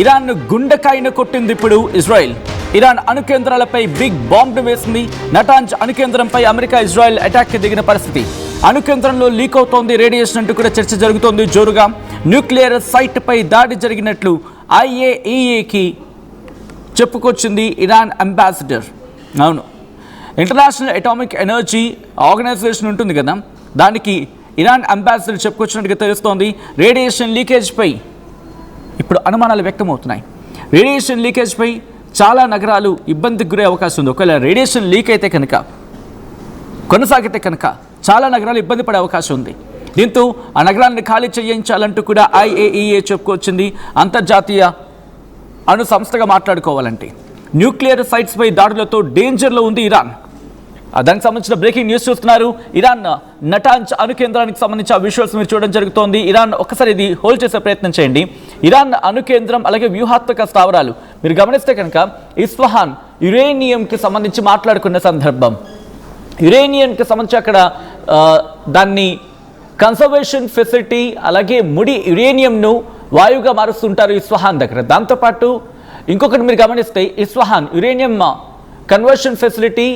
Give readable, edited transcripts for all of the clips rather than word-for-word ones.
Iran గుండెకాయను కొట్టింది ఇప్పుడు Israel. Iran అణుకేంద్రాలపై big bomb వేసింది. నటాంజ్ అణుకేంద్రంపై అమెరికా ఇజ్రాయెల్ అటాక్ దిగిన పరిస్థితి. అణుకేంద్రంలో లీక్ అవుతోంది రేడియేషన్ అంటూ కూడా చర్చ జరుగుతోంది జోరుగా. న్యూక్లియర్ సైట్ పై దాడి జరిగినట్లు IAEAకి చెప్పుకొచ్చింది ఇరాన్ అంబాసిడర్. అవును, ఇంటర్నేషనల్ అటామిక్ ఎనర్జీ ఆర్గనైజేషన్ ఉంటుంది కదా, దానికి ఇరాన్ అంబాసిడర్ చెప్పుకొచ్చినట్టుగా తెలుస్తోంది. రేడియేషన్ లీకేజ్పై ఇప్పుడు అనుమానాలు వ్యక్తమవుతున్నాయి. రేడియేషన్ లీకేజ్పై చాలా నగరాలు ఇబ్బందికి గురే అవకాశం ఉంది. ఒకవేళ రేడియేషన్ లీక్ అయితే కనుక, కొనసాగితే కనుక చాలా నగరాలు ఇబ్బంది పడే అవకాశం ఉంది. దీంతో ఆ నగరాన్ని ఖాళీ చేయించాలంటూ కూడా IAEA చెప్పుకొచ్చింది. అంతర్జాతీయ అణు సంస్థగా మాట్లాడుకోవాలంటే న్యూక్లియర్ సైట్స్పై దాడులతో డేంజర్లో ఉంది ఇరాన్. దానికి సంబంధించిన బ్రేకింగ్ న్యూస్ చూస్తున్నారు. ఇరాన్ నటాంజ్ అణు కేంద్రానికి సంబంధించి ఆ విజువల్స్ మీరు చూడడం జరుగుతోంది. ఇరాన్ ఒకసారి ఇది హోల్డ్ చేసే ప్రయత్నం చేయండి. ఇరాన్ అణు కేంద్రం అలాగే వ్యూహాత్మక స్థావరాలు మీరు గమనిస్తే కనుక ఇస్ఫహాన్ యురేనియంకి సంబంధించి మాట్లాడుకున్న సందర్భం, యురేనియంకి సంబంధించి అక్కడ దాన్ని కన్సర్వేషన్ ఫెసిలిటీ అలాగే ముడి యురేనియంను వాయువుగా మారుస్తుంటారు ఇస్ఫహాన్ దగ్గర. దాంతోపాటు ఇంకొకటి మీరు గమనిస్తే ఇస్ఫహాన్ యురేనియం కన్వర్షన్ ఫెసిలిటీ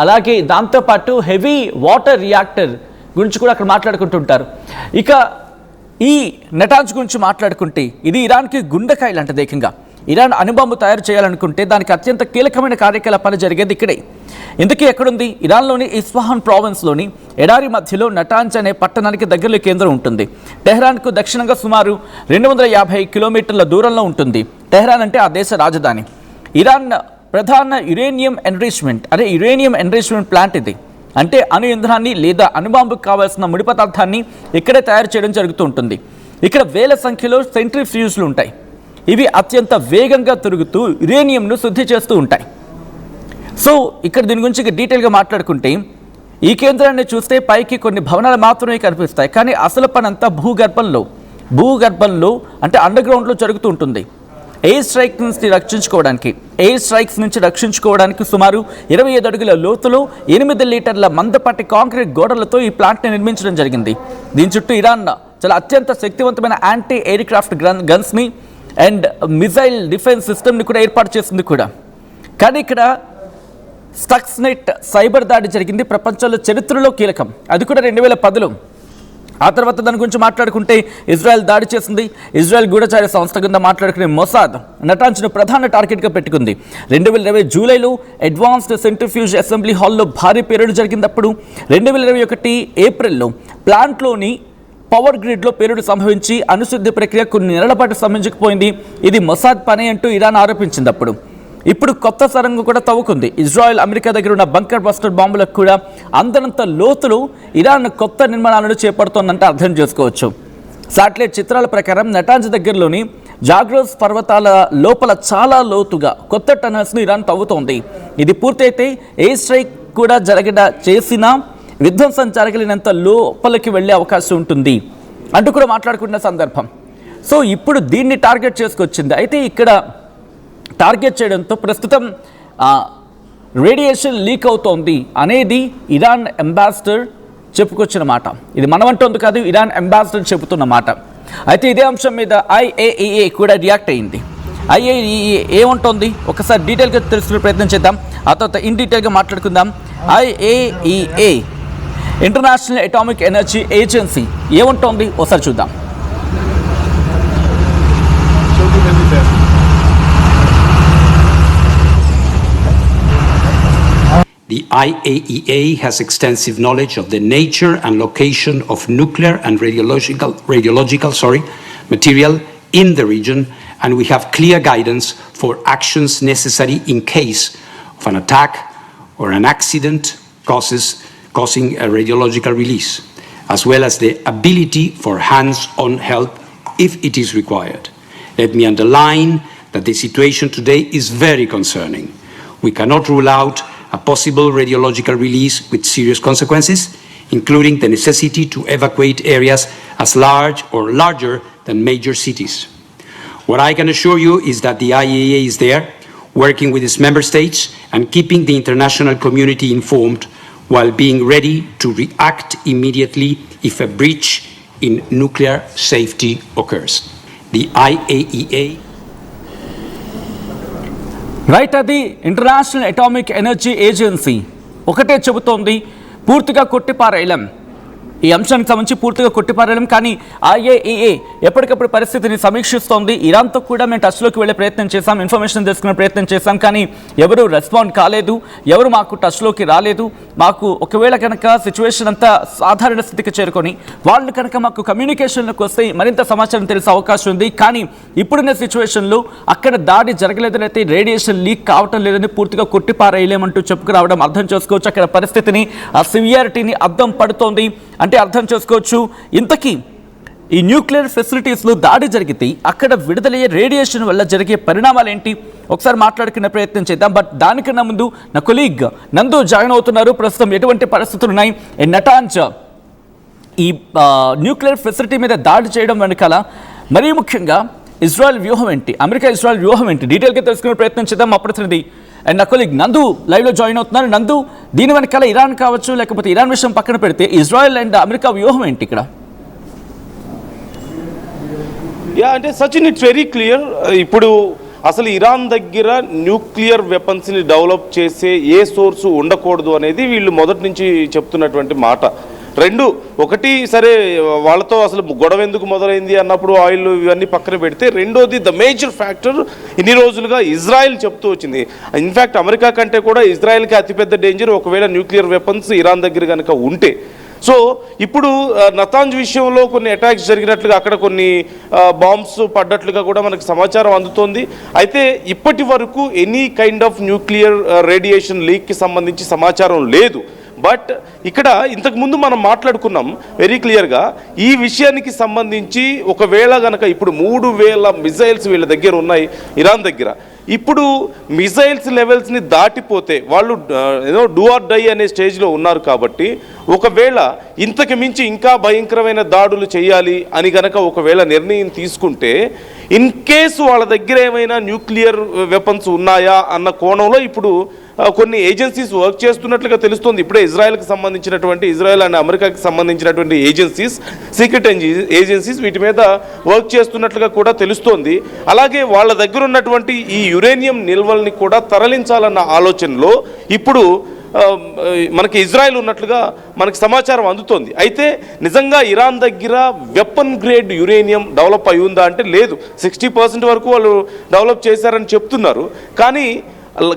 అలాగే దాంతోపాటు హెవీ వాటర్ రియాక్టర్ గురించి కూడా అక్కడ మాట్లాడుకుంటుంటారు. ఇక ఈ నటాంజ్ గురించి మాట్లాడుకుంటే ఇది ఇరాన్కి గుండెకాయ లాంటిది. ఏకంగా ఇరాన్ అణుబాంబు తయారు చేయాలనుకుంటే దానికి అత్యంత కీలకమైన కార్యకలాపాలు జరిగేది ఇక్కడే. ఇందుకే ఎక్కడుంది? ఇరాన్లోని ఇస్ఫహాన్ ప్రావిన్స్లోని ఎడారి మధ్యలో నటాంజ్ అనే పట్టణానికి దగ్గరలో కేంద్రం ఉంటుంది. టెహ్రాన్కు దక్షిణంగా సుమారు 250 కిలోమీటర్ల దూరంలో ఉంటుంది. టెహ్రాన్ అంటే ఆ దేశ రాజధాని. ఇరాన్ ప్రధాన యురేనియం ఎన్రిచ్మెంట్ ప్లాంట్ ఇది. అంటే అణు ఇంధనాన్ని లేదా అణుబాంబుకు కావాల్సిన ముడి పదార్థాన్ని ఇక్కడే తయారు చేయడం జరుగుతూ ఉంటుంది. ఇక్కడ వేల సంఖ్యలో సెంట్రిఫ్యూజ్లు ఉంటాయి. ఇవి అత్యంత వేగంగా తిరుగుతూ యురేనియంను శుద్ధి చేస్తూ ఉంటాయి. సో ఇక్కడ దీని గురించి డీటెయిల్గా మాట్లాడుకుంటే ఈ కేంద్రాన్ని చూస్తే పైకి కొన్ని భవనాలు మాత్రమే కనిపిస్తాయి, కానీ అసలు పని అంతా భూగర్భంలో అంటే అండర్ గ్రౌండ్లో జరుగుతూ ఉంటుంది. ఎయిర్ స్ట్రైక్స్ నుంచి రక్షించుకోవడానికి సుమారు 25 అడుగుల లోతులో 8 లీటర్ల మందపాటి కాంక్రీట్ గోడలతో ఈ ప్లాంట్ని నిర్మించడం జరిగింది. దీని చుట్టూ ఇరాన్ చాలా అత్యంత శక్తివంతమైన యాంటీ ఎయిర్ క్రాఫ్ట్ గన్స్ని అండ్ మిజైల్ డిఫెన్స్ సిస్టమ్ని కూడా ఏర్పాటు చేసింది కూడా. కానీ ఇక్కడ స్టక్స్నెట్ సైబర్ దాడి జరిగింది, ప్రపంచంలో చరిత్రలో కీలకం. అది కూడా 2010లో. ఆ తర్వాత దాని గురించి మాట్లాడుకుంటే ఇజ్రాయెల్ దాడి చేసింది. ఇజ్రాయెల్ గూఢచార సంస్థ కింద మాట్లాడుకునే మొసాద్ నటాంజ్ను ప్రధాన టార్గెట్గా పెట్టుకుంది. 2020 జూలైలో అడ్వాన్స్డ్ సెంట్రిఫ్యూజ్ అసెంబ్లీ హాల్లో భారీ పేలుడు జరిగినప్పుడు 2021 ఏప్రిల్లో ప్లాంట్లోని పవర్ గ్రిడ్లో పేలుడు సంభవించి అణుశుద్ధి ప్రక్రియ కొన్ని నెలల పాటు సంభవించకపోయింది. ఇది మొసాద్ పని అంటూ ఇరాన్ ఆరోపించింది. ఇప్పుడు కొత్త సరంగు కూడా తవ్వుకుంది. ఇజ్రాయెల్ అమెరికా దగ్గర ఉన్న బంకర్ బస్టర్ బాంబులకు కూడా అందనంత లోతులో ఇరాన్ కొత్త నిర్మాణాలను చేపడుతోందంటే అర్థం చేసుకోవచ్చు. శాటిలైట్ చిత్రాల ప్రకారం నటాంజ్ దగ్గరలోని జాగ్రోస్ పర్వతాల లోపల చాలా లోతుగా కొత్త టనల్స్ను ఇరాన్ తవ్వుతోంది. ఇది పూర్తయితే ఎయిర్ స్ట్రైక్ కూడా చేసినా విధ్వంసం జరగలేనంత లోపలికి వెళ్ళే అవకాశం ఉంటుంది అంటూ కూడా మాట్లాడుకున్న సందర్భం. సో ఇప్పుడు దీన్ని టార్గెట్ చేసుకొచ్చింది. అయితే ఇక్కడ టార్గెట్ చేయడంతో ప్రస్తుతం రేడియేషన్ లీక్ అవుతోంది అనేది ఇరాన్ అంబాసిడర్ చెప్పుకొచ్చిన మాట. ఇది మనమంటోంది కాదు, ఇరాన్ అంబాసిడర్ చెబుతున్న మాట. అయితే ఇదే అంశం మీద IAEA కూడా రియాక్ట్ అయింది. IAEA ఏముంటోంది ఒకసారి డీటెయిల్గా తెలుసుకునే ప్రయత్నం చేద్దాం. ఆ తర్వాత ఇన్ డీటెయిల్గా మాట్లాడుకుందాం. IAEA international atomic energy agency ఏముంటోంది ఒకసారి చూద్దాం. The IAEA has extensive knowledge of the nature and location of nuclear and radiological material in the region, and we have clear guidance for actions necessary in case of an attack or an accident causing a radiological release, as well as the ability for hands-on help if it is required. Let me underline that the situation today is very concerning. We cannot rule out a possible radiological release with serious consequences, including the necessity to evacuate areas as large or larger than major cities. What I can assure you is that the IAEA is there, working with its member states and keeping the international community informed while being ready to react immediately if a breach in nuclear safety occurs. The IAEA right, అది international atomic energy agency ఒకటే చెబుతోంది, పూర్తిగా కొట్టిపారేయలేం, ఈ అంశానికి సంబంధించి పూర్తిగా కొట్టిపారేయలేం. కానీ IAEA ఎప్పటికప్పుడు పరిస్థితిని సమీక్షిస్తోంది. ఇరాన్తో కూడా మేము టచ్లోకి వెళ్ళే ప్రయత్నం చేశాం, ఇన్ఫర్మేషన్ తెలుసుకునే ప్రయత్నం చేశాం, కానీ ఎవరు రెస్పాండ్ కాలేదు, ఎవరు మాకు టచ్లోకి రాలేదు. మాకు ఒకవేళ కనుక సిచ్యువేషన్ అంతా సాధారణ స్థితికి చేరుకొని వాళ్ళు కనుక మాకు కమ్యూనికేషన్లోకి వస్తే మరింత సమాచారం తెలిసే అవకాశం ఉంది. కానీ ఇప్పుడున్న సిచ్యువేషన్లో అక్కడ దాడి జరగలేదనైతే, రేడియేషన్ లీక్ కావటం లేదని పూర్తిగా కొట్టిపారేయలేమంటూ చెప్పుకురావడం అర్థం చేసుకోవచ్చు. అక్కడ పరిస్థితిని, ఆ సివియారిటీని అర్థం పడుతోంది అంటే అర్థం చేసుకోవచ్చు. ఇంతకీ ఈ న్యూక్లియర్ ఫెసిలిటీస్లో దాడి జరిగితే అక్కడ విడుదలయ్యే రేడియేషన్ వల్ల జరిగే పరిణామాలు ఏంటి, ఒకసారి మాట్లాడుకునే ప్రయత్నం చేద్దాం. బట్ దానికన్నా ముందు నా కొలీగ్ నందు జాయిన్ అవుతున్నారు. ప్రస్తుతం ఎటువంటి పరిస్థితులు ఉన్నాయి నటాంజ్ ఈ న్యూక్లియర్ ఫెసిలిటీ మీద దాడి చేయడం వెనకాల, మరీ ముఖ్యంగా ఇజ్రాయెల్ వ్యూహం ఏంటి, అమెరికా ఇజ్రాయెల్ వ్యూహం ఏంటి, డీటెయిల్గా తెలుసుకునే ప్రయత్నం చేద్దాం. మా ప్రతినిధి అండ్ నా కొలీగ్ నందు లైవ్లో జాయిన్ అవుతున్నారు. నందు, దీని వెనకాల ఇరాన్ కావచ్చు, లేకపోతే ఇరాన్ విషయం పక్కన పెడితే ఇజ్రాయెల్ అండ్ అమెరికా వ్యూహం ఏంటి ఇక్కడ? అంటే సచిన్, ఇట్స్ వెరీ క్లియర్. ఇప్పుడు అసలు ఇరాన్ దగ్గర న్యూక్లియర్ వెపన్స్ని డెవలప్ చేసే ఏ సోర్సు ఉండకూడదు అనేది వీళ్ళు మొదటి నుంచి చెప్తున్నటువంటి మాట. రెండు, ఒకటి సరే వాళ్ళతో అసలు గొడవ ఎందుకు మొదలైంది అన్నప్పుడు ఆయిల్ ఇవన్నీ పక్కన పెడితే, రెండోది ద మేజర్ ఫ్యాక్టర్ ఇన్ని రోజులుగా ఇజ్రాయెల్ చెప్తూ వచ్చింది. ఇన్ఫ్యాక్ట్ అమెరికా కంటే కూడా ఇజ్రాయెల్కి అతిపెద్ద డేంజర్ ఒకవేళ న్యూక్లియర్ వెపన్స్ ఇరాన్ దగ్గర కనుక ఉంటే. సో ఇప్పుడు నతాంజ్ విషయంలో కొన్ని అటాక్స్ జరిగినట్లుగా, అక్కడ కొన్ని బాంబ్స్ పడ్డట్లుగా కూడా మనకు సమాచారం అందుతోంది. అయితే ఇప్పటి వరకు any kind of nuclear radiation లీక్కి సంబంధించి సమాచారం లేదు. బట్ ఇక్కడ ఇంతకుముందు మనం మాట్లాడుకున్నాం వెరీ క్లియర్గా, ఈ విషయానికి సంబంధించి ఒకవేళ కనుక ఇప్పుడు 3000 మిజైల్స్ వీళ్ళ దగ్గర ఉన్నాయి ఇరాన్ దగ్గర. ఇప్పుడు మిజైల్స్ లెవెల్స్ని దాటిపోతే వాళ్ళు ఏదో డూ ఆర్ డై అనే స్టేజ్లో ఉన్నారు. కాబట్టి ఒకవేళ ఇంతకు మించి ఇంకా భయంకరమైన దాడులు చేయాలి అని గనక ఒకవేళ నిర్ణయం తీసుకుంటే, ఇన్ కేసు వాళ్ళ దగ్గర ఏమైనా న్యూక్లియర్ వెపన్స్ ఉన్నాయా అన్న కోణంలో ఇప్పుడు కొన్ని ఏజెన్సీస్ వర్క్ చేస్తున్నట్లుగా తెలుస్తుంది. ఇప్పుడే ఇజ్రాయెల్కి సంబంధించినటువంటి, ఇజ్రాయెల్ అండ్ అమెరికాకి సంబంధించినటువంటి ఏజెన్సీస్, సీక్రెట్ ఏజెన్సీస్ వీటి మీద వర్క్ చేస్తున్నట్లుగా కూడా తెలుస్తోంది. అలాగే వాళ్ళ దగ్గర ఉన్నటువంటి ఈ యురేనియం నిల్వల్ని కూడా తరలించాలన్న ఆలోచనలో ఇప్పుడు మనకి ఇజ్రాయెల్ ఉన్నట్లుగా మనకి సమాచారం అందుతోంది. అయితే నిజంగా ఇరాన్ దగ్గర వెపన్ గ్రేడ్ యురేనియం డెవలప్ అయి ఉందా అంటే లేదు. 60% వరకు వాళ్ళు డెవలప్ చేశారని చెప్తున్నారు. కానీ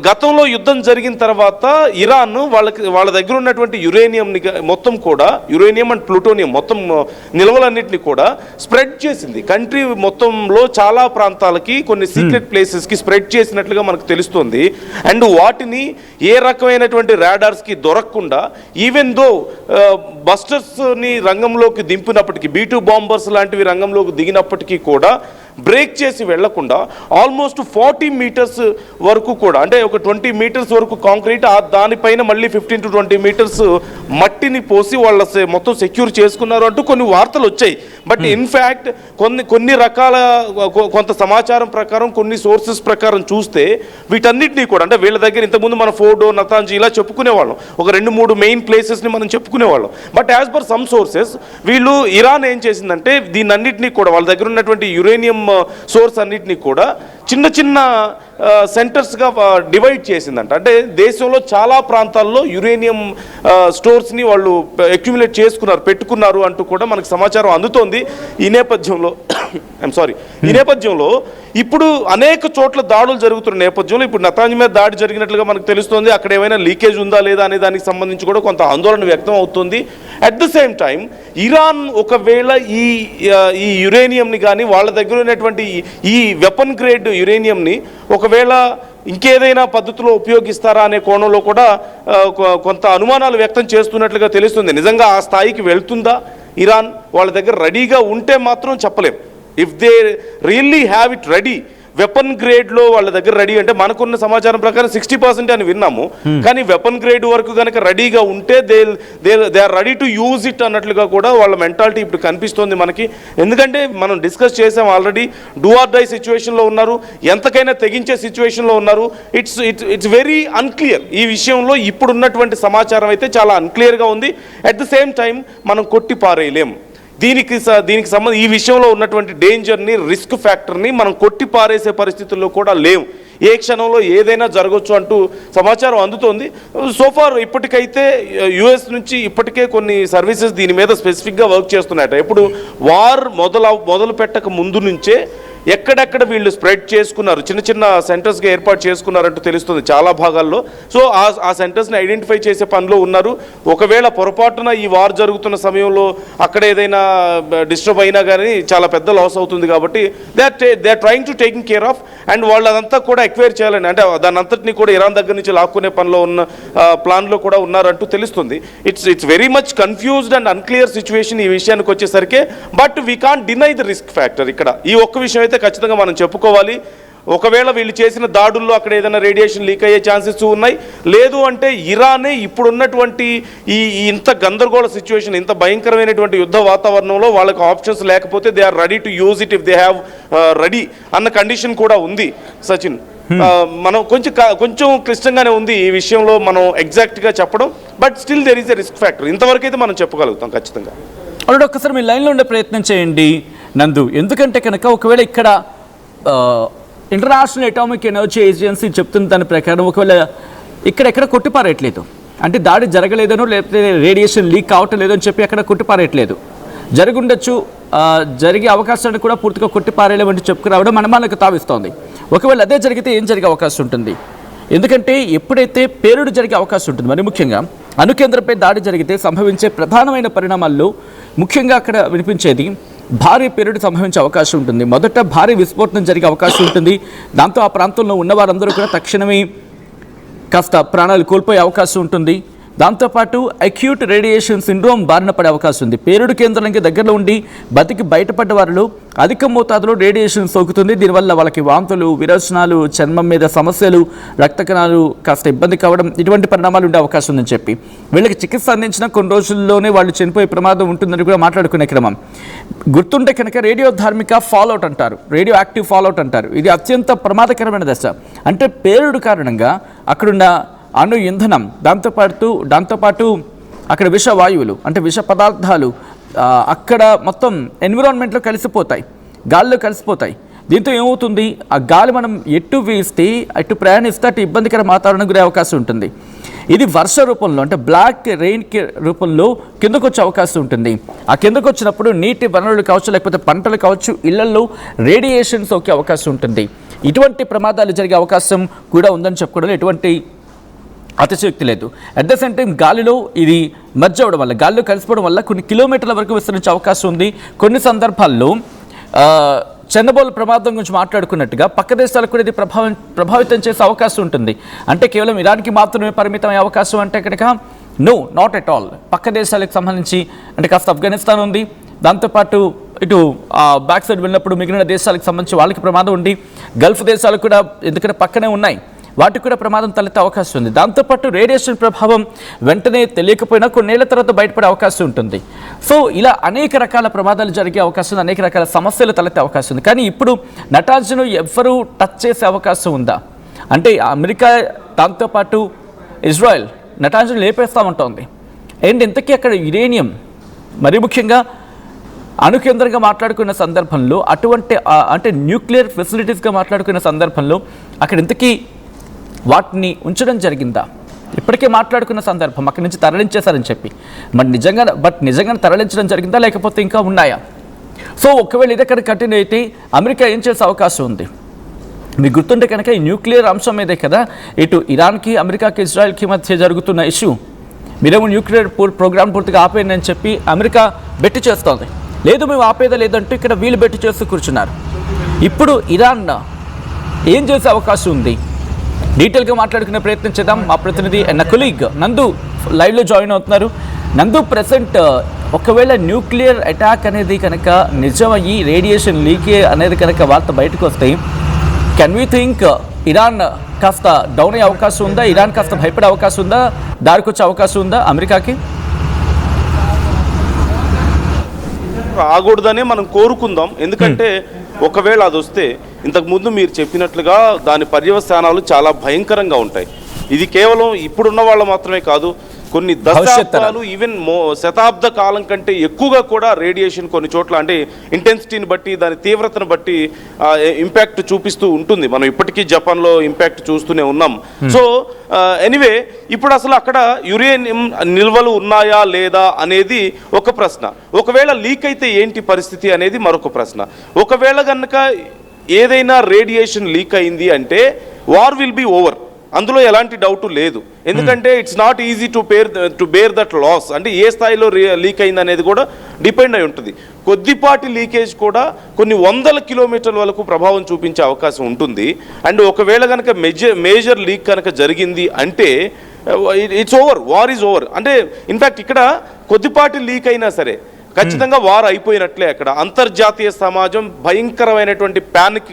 గతంలో యుద్ధం జరిగిన తర్వాత ఇరాన్ వాళ్ళ దగ్గర ఉన్నటువంటి యురేనియంని మొత్తం కూడా, యురేనియం అండ్ ప్లూటోనియం మొత్తం నిల్వలన్నింటినీ కూడా స్ప్రెడ్ చేసింది. కంట్రీ మొత్తంలో చాలా ప్రాంతాలకి, కొన్ని సీక్రెట్ ప్లేసెస్కి స్ప్రెడ్ చేసినట్లుగా మనకు తెలుస్తుంది. అండ్ వాటిని ఏ రకమైనటువంటి రాడార్స్కి దొరకకుండా, ఈవెన్ దో బస్టర్స్ని రంగంలోకి దింపినప్పటికీ, B-2 బాంబర్స్ లాంటివి రంగంలోకి దిగినప్పటికీ కూడా బ్రేక్ చేసి వెళ్లకుండా ఆల్మోస్ట్ 40 మీటర్స్ వరకు కూడా, అంటే ఒక 20 మీటర్స్ వరకు కాంక్రీట్, దానిపైన మళ్ళీ 15 to 20 మీటర్స్ మట్టిని పోసి వాళ్ళ మొత్తం సెక్యూర్ చేసుకున్నారు అంటూ కొన్ని వార్తలు వచ్చాయి. బట్ ఇన్ఫ్యాక్ట్ కొన్ని రకాల కొంత సమాచారం ప్రకారం, కొన్ని సోర్సెస్ ప్రకారం చూస్తే వీటన్నిటినీ కూడా, అంటే వీళ్ళ దగ్గర ఇంతకుముందు మన ఫోర్డో, నతాంజ్ ఇలా చెప్పుకునేవాళ్ళం, ఒక 2-3 మెయిన్ ప్లేసెస్ని మనం చెప్పుకునేవాళ్ళం. But as per some sources వీళ్ళు, ఇరాన్ ఏం చేసిందంటే దీన్నన్నింటినీ కూడా, వాళ్ళ దగ్గర ఉన్నటువంటి యురేనియం సోర్స్ అన్నిటినీ కూడా చిన్న చిన్న సెంటర్స్గా డివైడ్ చేసిందంట. అంటే దేశంలో చాలా ప్రాంతాల్లో యురేనియం స్టోర్స్ని వాళ్ళు అక్యుములేట్ చేసుకున్నారు, పెట్టుకున్నారు అంటూ కూడా మనకు సమాచారం అందుతోంది. ఈ నేపథ్యంలో ఇప్పుడు అనేక చోట్ల దాడులు జరుగుతున్న నేపథ్యంలో ఇప్పుడు నతాంజ్ మీద దాడి జరిగినట్లుగా మనకు తెలుస్తోంది. అక్కడ ఏమైనా లీకేజ్ ఉందా లేదా అనే దానికి సంబంధించి కూడా కొంత ఆందోళన వ్యక్తం అవుతుంది. At the same time Iran ఒకవేళ ఈ యురేనియంని కానీ, వాళ్ళ దగ్గర ఉన్నటువంటి ఈ వెపన్ గ్రేడ్ యురేనియంని ఒకవేళ ఇంకేదైనా పద్ధతిలో ఉపయోగిస్తారా అనే కోణంలో కూడా కొంత అనుమానాలు వ్యక్తం చేస్తున్నట్లుగా తెలుస్తుంది. నిజంగా ఆ స్థాయికి వెళ్తుందా ఇరాన్? వాళ్ళ దగ్గర రెడీగా ఉంటే మాత్రం చెప్పలేం. If they really have it ready, weapon గ్రేడ్లో వాళ్ళ దగ్గర రెడీ అంటే, మనకున్న సమాచారం ప్రకారం 60% అని విన్నాము. కానీ వెపన్ గ్రేడ్ వరకు కనుక రెడీగా ఉంటే they are ready to use it అన్నట్లుగా కూడా వాళ్ళ మెంటాలిటీ ఇప్పుడు కనిపిస్తోంది మనకి. ఎందుకంటే మనం డిస్కస్ చేసాం ఆల్రెడీ, డూ ఆర్ డై సిచ్యువేషన్లో ఉన్నారు, ఎంతకైనా తెగించే సిచ్యువేషన్లో ఉన్నారు. It's very unclear. ఈ విషయంలో ఇప్పుడున్నటువంటి సమాచారం అయితే చాలా అన్క్లియర్గా ఉంది. అట్ ద సేమ్ టైం మనం కొట్టి పారేయలేం. దీనికి సంబంధించి ఈ విషయంలో ఉన్నటువంటి డేంజర్ని, రిస్క్ ఫ్యాక్టర్ని మనం కొట్టి పారేసే పరిస్థితుల్లో కూడా లేవు. ఏ క్షణంలో ఏదైనా జరగవచ్చు అంటూ సమాచారం అందుతోంది. సోఫార్ ఇప్పటికైతే యుఎస్ నుంచి ఇప్పటికే కొన్ని సర్వీసెస్ దీని మీద స్పెసిఫిక్గా వర్క్ చేస్తున్నాయట. ఇప్పుడు వార్ మొదలు పెట్టక ముందు నుంచే ఎక్కడెక్కడ వీళ్ళు స్ప్రెడ్ చేసుకున్నారు, చిన్న చిన్న సెంటర్స్గా ఏర్పాటు చేసుకున్నారంటూ తెలుస్తుంది చాలా భాగాల్లో. సో ఆ సెంటర్స్ని ఐడెంటిఫై చేసే పనిలో ఉన్నారు. ఒకవేళ పొరపాటున ఈ వార్ జరుగుతున్న సమయంలో అక్కడ ఏదైనా డిస్టర్బ్ అయినా కానీ చాలా పెద్ద లాస్ అవుతుంది. కాబట్టి they are trying to taking care of, and వాళ్ళదంతా కూడా ఎక్వైర్ చేయాలని, అంటే దాని అంతటినీ కూడా ఇరాన్ దగ్గర నుంచి లాక్కునే పనిలో ఉన్న ప్లాన్లో కూడా ఉన్నారంటూ తెలుస్తుంది. It's very much confused and unclear situation ఈ విషయానికి వచ్చేసరికి. But we can't deny the risk factor. ఇక్కడ ఈ ఒక్క విషయం అయితే ఖచ్చితంగా మనం చెప్పుకోవాలి. ఒకవేళ వీళ్ళు చేసిన దాడుల్లో అక్కడ ఏదైనా రేడియేషన్ లీక్ అయ్యే ఛాన్సెస్ ఉన్నాయి. లేదు అంటే ఇరానే ఇప్పుడున్నటువంటి ఈ ఇంత గందరగోళ సిచ్యువేషన్, ఇంత భయంకరమైనటువంటి యుద్ధ వాతావరణంలో వాళ్ళకి ఆప్షన్స్ లేకపోతే they are ready to use it if they have ready అన్న కండిషన్ కూడా ఉంది. సచిన్, మనం కొంచెం క్లిష్టంగానే ఉంది ఈ విషయంలో మనం ఎగ్జాక్ట్గా చెప్పడం. But still there is a risk factor. ఇంతవరకు అయితే మనం చెప్పగలుగుతాం ఖచ్చితంగా. ఆల్రెడీ ఒక్కసారి మీ లైన్లో ఉండే ప్రయత్నం చేయండి నందు. ఎందుకంటే కనుక ఒకవేళ ఇక్కడ ఇంటర్నేషనల్ అటామిక్ ఎనర్జీ ఏజెన్సీ చెప్తున్న దాని ప్రకారం ఒకవేళ ఎక్కడ కొట్టిపారేయట్లేదు, అంటే దాడి జరగలేదనో లేకపోతే రేడియేషన్ లీక్ కావటం లేదో అని చెప్పి అక్కడ కొట్టిపారేయట్లేదు. జరుగుండొచ్చు, జరిగే అవకాశాన్ని కూడా పూర్తిగా కొట్టిపారేయలేమంటూ చెప్పుకురావడం మనకు తావిస్తోంది. ఒకవేళ అదే జరిగితే ఏం జరిగే అవకాశం ఉంటుంది? ఎందుకంటే ఎప్పుడైతే పేలుడు జరిగే అవకాశం ఉంటుంది, మరి ముఖ్యంగా అణుకేంద్రంపై దాడి జరిగితే సంభవించే ప్రధానమైన పరిణామాల్లో ముఖ్యంగా అక్కడ వినిపించేది భారీ పేలుడు సంభవించే అవకాశం ఉంటుంది. మొదట భారీ విస్ఫోటనం జరిగే అవకాశం ఉంటుంది. దాంతో ఆ ప్రాంతంలో ఉన్న వారందరూ కూడా తక్షణమే కాస్త ప్రాణాలు కోల్పోయే అవకాశం ఉంటుంది. దాంతోపాటు అక్యూట్ రేడియేషన్ సిండ్రోమ్ బారిన పడే అవకాశం ఉంది. పేలుడు కేంద్రానికి దగ్గరలో ఉండి బతికి బయటపడ్డ వారిలో అధిక మోతాదులో రేడియేషన్ సోకుతుంది. దీనివల్ల వాళ్ళకి వాంతులు, విరోచనాలు, చర్మం మీద సమస్యలు, రక్త కణాలు కాస్త ఇబ్బంది కావడం, ఇటువంటి పరిణామాలు ఉండే అవకాశం ఉందని చెప్పి వీళ్ళకి చికిత్స అందించిన కొన్ని రోజుల్లోనే వాళ్ళు చనిపోయే ప్రమాదం ఉంటుందని కూడా మాట్లాడుకునే క్రమం. గుర్తుంటే కనుక రేడియో ధార్మిక ఫాల్అవుట్ అంటారు, రేడియో యాక్టివ్ ఫాల్అవుట్ అంటారు. ఇది అత్యంత ప్రమాదకరమైన దశ. అంటే పేలుడు కారణంగా అక్కడున్న అణు ఇంధనం, దాంతోపాటు అక్కడ విష వాయువులు అంటే విష పదార్థాలు అక్కడ మొత్తం ఎన్విరాన్మెంట్లో కలిసిపోతాయి, గాలిలో కలిసిపోతాయి. దీంతో ఏమవుతుంది, ఆ గాలి మనం ఎటు వీస్తే అటు ప్రయాణిస్తే అటు ఇబ్బందికర వాతావరణం గురే అవకాశం ఉంటుంది. ఇది వర్ష రూపంలో అంటే బ్లాక్ రెయిన్ రూపంలో కిందకు వచ్చే అవకాశం ఉంటుంది. ఆ కిందకు వచ్చినప్పుడు నీటి వనరులు కావచ్చు, లేకపోతే పంటలు కావచ్చు, ఇళ్లలో రేడియేషన్ సోకే అవకాశం ఉంటుంది. ఇటువంటి ప్రమాదాలు జరిగే అవకాశం కూడా ఉందని చెప్పుకోవడంలో ఎటువంటి అతిశయోక్తి లేదు. అట్ ద సేమ్ టైం గాలిలో ఇది మర్జ్ అవ్వడం వల్ల, గాలిలో కలిసిపోవడం వల్ల కొన్ని కిలోమీటర్ల వరకు విస్తరించే అవకాశం ఉంది. కొన్ని సందర్భాల్లో చెన్నబోల్ ప్రమాదం గురించి మాట్లాడుకున్నట్టుగా పక్క దేశాలకు కూడా ఇది ప్రభావితం చేసే అవకాశం ఉంటుంది. అంటే కేవలం ఇరాన్కి మాత్రమే పరిమితమయ్యే అవకాశం అంటే కనుక నో, నాట్ ఎట్ ఆల్. పక్క దేశాలకు సంబంధించి అంటే కాస్త ఆఫ్ఘనిస్తాన్ ఉంది, దాంతోపాటు ఇటు బ్యాక్ సైడ్ వెళ్ళినప్పుడు మిగిలిన దేశాలకు సంబంధించి వాళ్ళకి ప్రమాదం ఉంది. గల్ఫ్ దేశాలు కూడా ఎందుకంటే పక్కనే ఉన్నాయి, వాటికి కూడా ప్రమాదం తలెత్తే అవకాశం ఉంది. దాంతోపాటు రేడియేషన్ ప్రభావం వెంటనే తెలియకపోయినా కొన్నేళ్ల తర్వాత బయటపడే అవకాశం ఉంటుంది. సో ఇలా అనేక రకాల ప్రమాదాలు జరిగే అవకాశం ఉంది, అనేక రకాల సమస్యలు తలెత్తే అవకాశం ఉంది. కానీ ఇప్పుడు నటాజ్ను ఎవ్వరూ టచ్ చేసే అవకాశం ఉందా అంటే అమెరికా దాంతోపాటు ఇజ్రాయెల్ నటాజ్ను లేపేస్తామంటోంది. అండ్ ఇంతకీ అక్కడ యురేనియం మరి ముఖ్యంగా అణుకేంద్రంగా మాట్లాడుకున్న సందర్భంలో అటువంటి అంటే న్యూక్లియర్ ఫెసిలిటీస్గా మాట్లాడుకున్న సందర్భంలో అక్కడ ఇంతకీ వాటిని ఉంచడం జరిగిందా? ఇప్పటికే మాట్లాడుకున్న సందర్భం అక్కడి నుంచి తరలించేశారని చెప్పి మరి నిజంగా తరలించడం జరిగిందా లేకపోతే ఇంకా ఉన్నాయా? సో ఒకవేళ ఇది ఎక్కడ కంటిన్యూ అయితే అమెరికా ఏం చేసే అవకాశం ఉంది? మీకు గుర్తుంటే కనుక ఈ న్యూక్లియర్ అంశం మీదే కదా ఇటు ఇరాన్కి, అమెరికాకి, ఇజ్రాయెల్కి మధ్య జరుగుతున్న ఇష్యూ. మీరేమో న్యూక్లియర్ ప్రోగ్రామ్ పూర్తిగా ఆపేయండి చెప్పి అమెరికా బెట్టి చేస్తోంది. లేదు మేము ఆపేదా లేదంటూ ఇక్కడ వీళ్ళు బెట్టి చేస్తూ కూర్చున్నారు. ఇప్పుడు ఇరాన్ ఏం చేసే అవకాశం ఉంది? డీటెయిల్గా మాట్లాడుకునే ప్రయత్నం చేద్దాం. మా ప్రతినిధి నా కొలీగ్ నందు లైవ్లో జాయిన్ అవుతున్నారు. నందు, ప్రెసెంట్ ఒకవేళ న్యూక్లియర్ అటాక్ అనేది కనుక నిజమయ్యి రేడియేషన్ లీకే అనేది కనుక వార్త బయటకు వస్తాయి, కెన్ వీ థింక్ ఇరాన్ కాస్త డౌన్ అయ్యే అవకాశం ఉందా? ఇరాన్ కాస్త భయపడే అవకాశం ఉందా? దారికి వచ్చే అవకాశం ఉందా అమెరికాకి? రాకూడదనే మనం కోరుకుందాం. ఎందుకంటే ఒకవేళ అది వస్తే ఇంతకుముందు మీరు చెప్పినట్లుగా దాని పర్యవసానాలు చాలా భయంకరంగా ఉంటాయి. ఇది కేవలం ఇప్పుడున్న వాళ్ళు మాత్రమే కాదు, కొన్ని భవిష్యత్ దశాబ్దాలు ఈవెన్ శతాబ్ద కాలం కంటే ఎక్కువగా కూడా రేడియేషన్ కొన్ని చోట్ల అంటే ఇంటెన్సిటీని బట్టి దాని తీవ్రతను బట్టి ఇంపాక్ట్ చూపిస్తూ ఉంటుంది. మనం ఇప్పటికీ జపాన్లో ఇంపాక్ట్ చూస్తూనే ఉన్నాం. సో ఎనీవే ఇప్పుడు అసలు అక్కడ యురేనియం నిల్వలు ఉన్నాయా లేదా అనేది ఒక ప్రశ్న. ఒకవేళ లీక్ అయితే ఏంటి పరిస్థితి అనేది మరొక ప్రశ్న. ఒకవేళ కనుక ఏదైనా రేడియేషన్ లీక్ అయింది అంటే వార్ విల్ బి ఓవర్, అందులో ఎలాంటి డౌట్ లేదు. ఎందుకంటే it's not easy to bear that loss. అంటే ఏ స్థాయిలో లీక్ అయింది అనేది కూడా డిపెండ్ అయి ఉంటుంది. కొద్దిపాటి లీకేజ్ కూడా కొన్ని వందల కిలోమీటర్ల వరకు ప్రభావం చూపించే అవకాశం ఉంటుంది. అండ్ ఒకవేళ కనుక మేజర్ లీక్ కనుక జరిగింది అంటే it's over, war is over. అంటే ఇన్ఫ్యాక్ట్ ఇక్కడ కొద్దిపాటి లీక్ అయినా సరే ఖచ్చితంగా వార్ అయిపోయినట్లే. అక్కడ అంతర్జాతీయ సమాజం భయంకరమైనటువంటి ప్యానిక్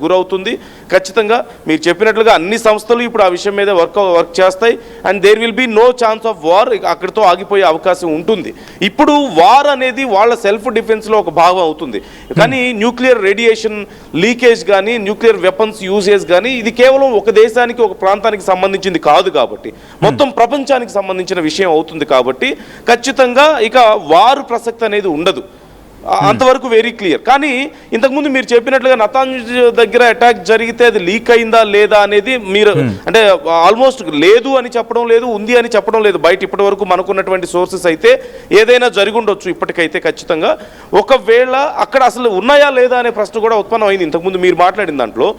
గురవుతుంది. ఖచ్చితంగా మీరు చెప్పినట్లుగా అన్ని సంస్థలు ఇప్పుడు ఆ విషయం మీద వర్క్ చేస్తాయి. And there will be no chance of war, అక్కడితో ఆగిపోయే అవకాశం ఉంటుంది. ఇప్పుడు వార్ అనేది వాళ్ళ సెల్ఫ్ డిఫెన్స్లో ఒక భాగం అవుతుంది. కానీ న్యూక్లియర్ రేడియేషన్ లీకేజ్ కానీ న్యూక్లియర్ వెపన్స్ యూజేజ్ కానీ ఇది కేవలం ఒక దేశానికి ఒక ప్రాంతానికి సంబంధించింది కాదు కాబట్టి మొత్తం ప్రపంచానికి సంబంధించిన విషయం అవుతుంది. కాబట్టి ఖచ్చితంగా ఇక వారు ప్రసక్తి అనేది ఉండదు, అంతవరకు వెరీ క్లియర్. కానీ ఇంతకుముందు మీరు చెప్పినట్లుగా నతాంజ్ దగ్గర అటాక్ జరిగితే అది లీక్ అయిందా లేదా అనేది మీరు అంటే ఆల్మోస్ట్ లేదు అని చెప్పడం లేదు, ఉంది అని చెప్పడం లేదు. బయట ఇప్పటి వరకు మనకున్నటువంటి సోర్సెస్ అయితే ఏదైనా జరిగి ఉండొచ్చు ఇప్పటికైతే ఖచ్చితంగా. ఒకవేళ అక్కడ అసలు ఉన్నాయా లేదా అనే ప్రశ్న కూడా ఉత్పన్నం అయింది. ఇంతకుముందు మీరు మాట్లాడిన దాంట్లో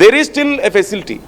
there is still a facility.